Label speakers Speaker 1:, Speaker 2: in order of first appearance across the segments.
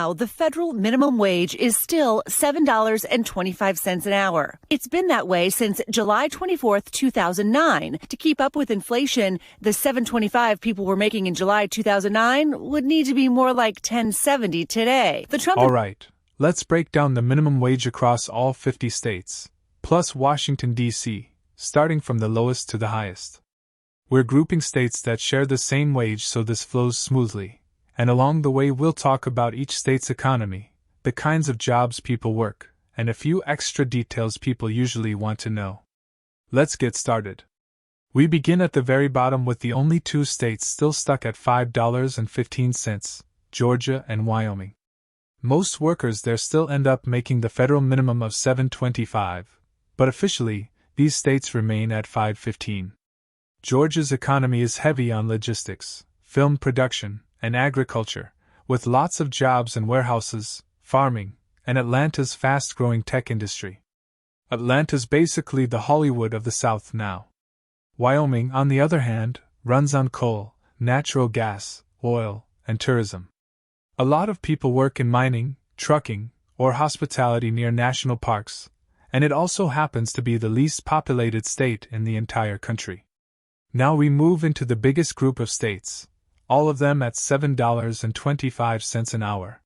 Speaker 1: Now, the federal minimum wage is still $7.25 an hour. It's been that way since July 24th, 2009. To keep up with inflation, the $7.25 people were making in July 2009 would need to be more like $10.70 today.
Speaker 2: All right, let's break down the minimum wage across all 50 states, plus Washington, D.C., starting from the lowest to the highest. We're grouping states that share the same wage so this flows smoothly. And along the way we'll talk about each state's economy, the kinds of jobs people work, and a few extra details people usually want to know. Let's get started. We begin at the very bottom with the only two states still stuck at $5.15, Georgia and Wyoming. Most workers there still end up making the federal minimum of $7.25, but officially, these states remain at $5.15. Georgia's economy is heavy on logistics, film production, and agriculture, with lots of jobs in warehouses, farming, and Atlanta's fast-growing tech industry. Atlanta's basically the Hollywood of the South now. Wyoming, on the other hand, runs on coal, natural gas, oil, and tourism. A lot of people work in mining, trucking, or hospitality near national parks, and it also happens to be the least populated state in the entire country. Now we move into the biggest group of states, all of them at $7.25 an hour.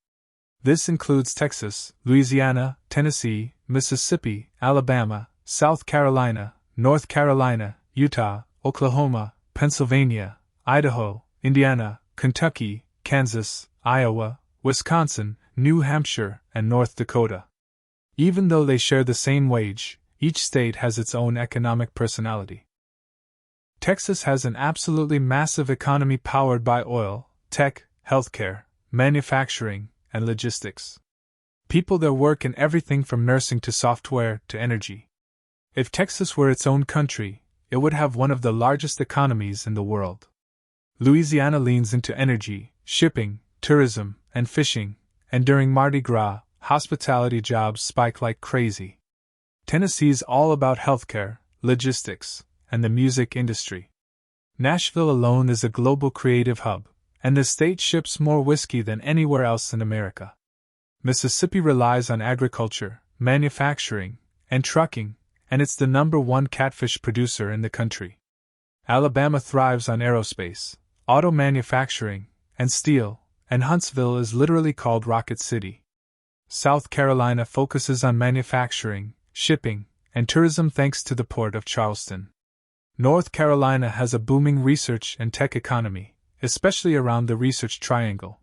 Speaker 2: This includes Texas, Louisiana, Tennessee, Mississippi, Alabama, South Carolina, North Carolina, Utah, Oklahoma, Pennsylvania, Idaho, Indiana, Kentucky, Kansas, Iowa, Wisconsin, New Hampshire, and North Dakota. Even though they share the same wage, each state has its own economic personality. Texas has an absolutely massive economy powered by oil, tech, healthcare, manufacturing, and logistics. People there work in everything from nursing to software to energy. If Texas were its own country, it would have one of the largest economies in the world. Louisiana leans into energy, shipping, tourism, and fishing, and during Mardi Gras, hospitality jobs spike like crazy. Tennessee's all about healthcare, logistics, and the music industry. Nashville alone is a global creative hub, and the state ships more whiskey than anywhere else in America. Mississippi relies on agriculture, manufacturing, and trucking, and it's the #1 catfish producer in the country. Alabama thrives on aerospace, auto manufacturing, and steel, and Huntsville is literally called Rocket City. South Carolina focuses on manufacturing, shipping, and tourism thanks to the port of Charleston. North Carolina has a booming research and tech economy, especially around the Research Triangle.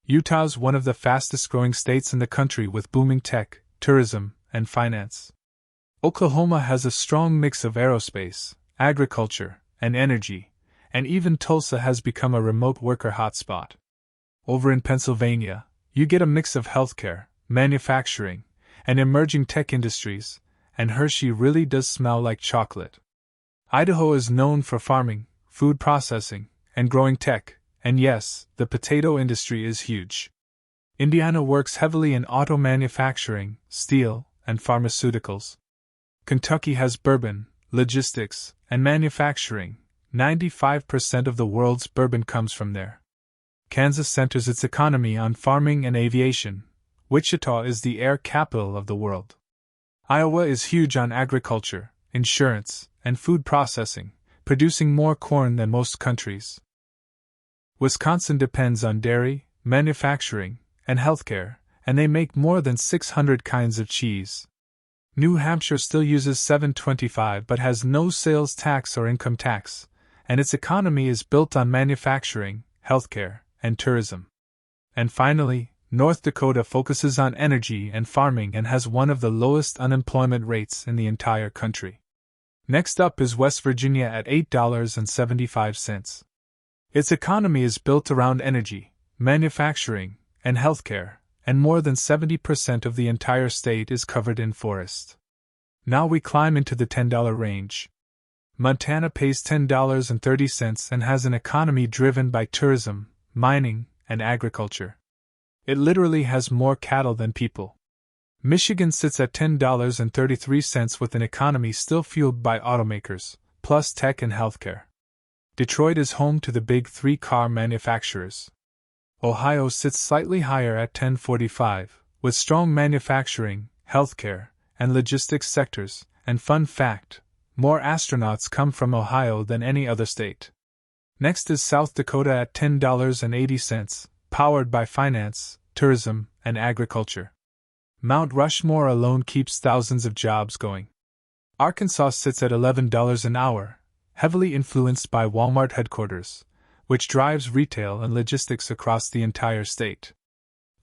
Speaker 2: Utah's one of the fastest-growing states in the country with booming tech, tourism, and finance. Oklahoma has a strong mix of aerospace, agriculture, and energy, and even Tulsa has become a remote worker hotspot. Over in Pennsylvania, you get a mix of healthcare, manufacturing, and emerging tech industries, and Hershey really does smell like chocolate. Idaho is known for farming, food processing, and growing tech, and yes, the potato industry is huge. Indiana works heavily in auto manufacturing, steel, and pharmaceuticals. Kentucky has bourbon, logistics, and manufacturing. 95% of the world's bourbon comes from there. Kansas centers its economy on farming and aviation. Wichita is the air capital of the world. Iowa is huge on agriculture, insurance, and food processing, producing more corn than most countries. Wisconsin depends on dairy, manufacturing, and healthcare, and they make more than 600 kinds of cheese. New Hampshire still uses $7.25 but has no sales tax or income tax, and its economy is built on manufacturing, healthcare, and tourism. And finally, North Dakota focuses on energy and farming and has one of the lowest unemployment rates in the entire country. Next up is West Virginia at $8.75. Its economy is built around energy, manufacturing, and healthcare, and more than 70% of the entire state is covered in forest. Now we climb into the $10 range. Montana pays $10.30 and has an economy driven by tourism, mining, and agriculture. It literally has more cattle than people. Michigan sits at $10.33 with an economy still fueled by automakers, plus tech and healthcare. Detroit is home to the big 3 car manufacturers. Ohio sits slightly higher at 1045, with strong manufacturing, healthcare, and logistics sectors, and fun fact, more astronauts come from Ohio than any other state. Next is South Dakota at $10.80, powered by finance, tourism, and agriculture. Mount Rushmore alone keeps thousands of jobs going. Arkansas sits at $11 an hour, heavily influenced by Walmart headquarters, which drives retail and logistics across the entire state.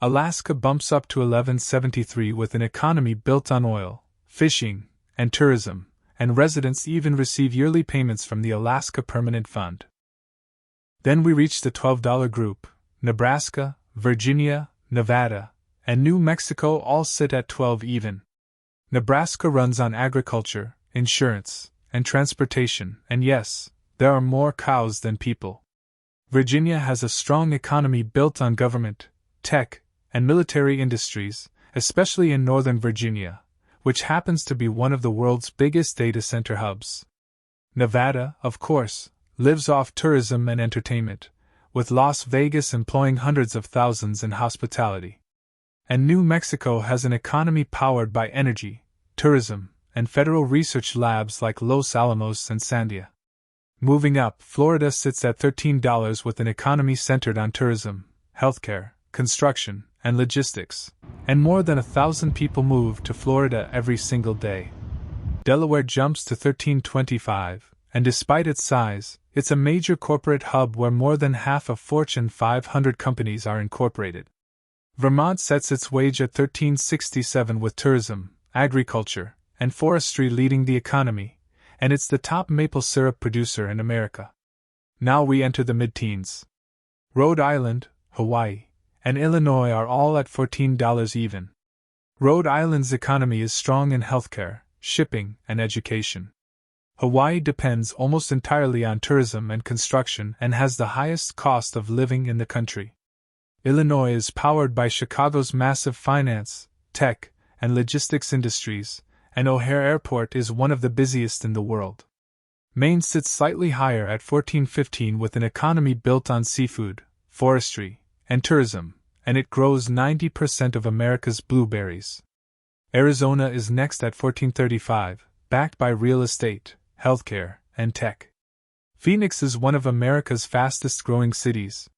Speaker 2: Alaska bumps up to $11.73 with an economy built on oil, fishing, and tourism, and residents even receive yearly payments from the Alaska Permanent Fund. Then we reach the $12 group. Nebraska, Virginia, Nevada, and New Mexico all sit at 12 even. Nebraska runs on agriculture, insurance, and transportation, and yes, there are more cows than people. Virginia has a strong economy built on government, tech, and military industries, especially in Northern Virginia, which happens to be one of the world's biggest data center hubs. Nevada, of course, lives off tourism and entertainment, with Las Vegas employing hundreds of thousands in hospitality. And New Mexico has an economy powered by energy, tourism, and federal research labs like Los Alamos and Sandia. Moving up, Florida sits at $13 with an economy centered on tourism, healthcare, construction, and logistics, and more than 1,000 people move to Florida every single day. Delaware jumps to $13.25, and despite its size, it's a major corporate hub where more than half of Fortune 500 companies are incorporated. Vermont sets its wage at $13.67 with tourism, agriculture, and forestry leading the economy, and it's the top maple syrup producer in America. Now we enter the mid-teens. Rhode Island, Hawaii, and Illinois are all at $14 even. Rhode Island's economy is strong in healthcare, shipping, and education. Hawaii depends almost entirely on tourism and construction and has the highest cost of living in the country. Illinois is powered by Chicago's massive finance, tech, and logistics industries, and O'Hare Airport is one of the busiest in the world. Maine sits slightly higher at $14.15 with an economy built on seafood, forestry, and tourism, and it grows 90% of America's blueberries. Arizona is next at $14.35, backed by real estate, healthcare, and tech. Phoenix is one of America's fastest-growing cities.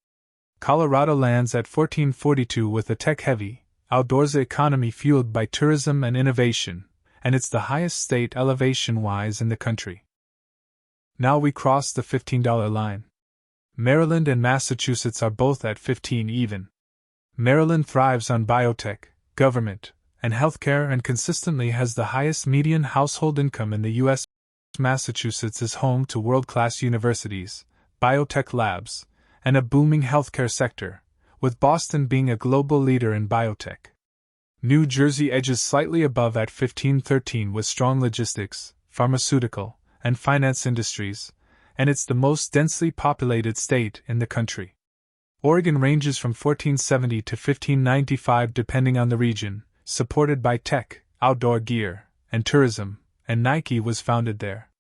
Speaker 2: Colorado lands at $14.42 with a tech-heavy, outdoorsy economy fueled by tourism and innovation, and it's the highest state elevation-wise in the country. Now we cross the $15 line. Maryland and Massachusetts are both at 15 even. Maryland thrives on biotech, government, and healthcare and consistently has the highest median household income in the U.S. Massachusetts is home to world-class universities, biotech labs, and a booming healthcare sector, with Boston being a global leader in biotech. New Jersey edges slightly above at $15.13 with strong logistics, pharmaceutical, and finance industries, and it's the most densely populated state in the country. Oregon ranges from $14.70 to $15.95 depending on the region, supported by tech, outdoor gear, and tourism, and Nike was founded there.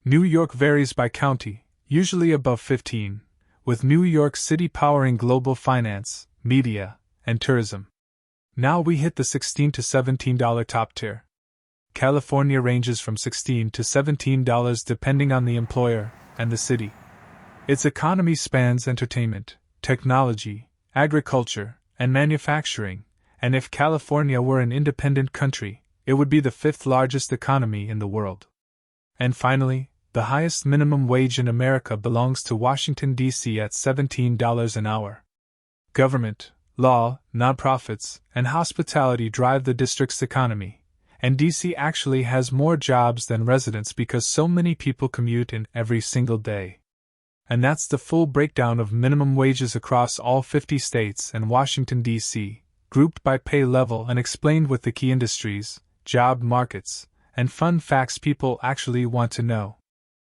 Speaker 2: New York varies by county, usually above 15, with New York City powering global finance, media, and tourism. Now we hit the $16 to $17 top tier. California ranges from $16 to $17 depending on the employer and the city. Its economy spans entertainment, technology, agriculture, and manufacturing, and if California were an independent country, it would be the fifth largest economy in the world. And finally, the highest minimum wage in America belongs to Washington, D.C. at $17 an hour. Government, law, nonprofits, and hospitality drive the district's economy, and D.C. actually has more jobs than residents because so many people commute in every single day. And that's the full breakdown of minimum wages across all 50 states and Washington, D.C., grouped by pay level and explained with the key industries, job markets, and fun facts people actually want to know.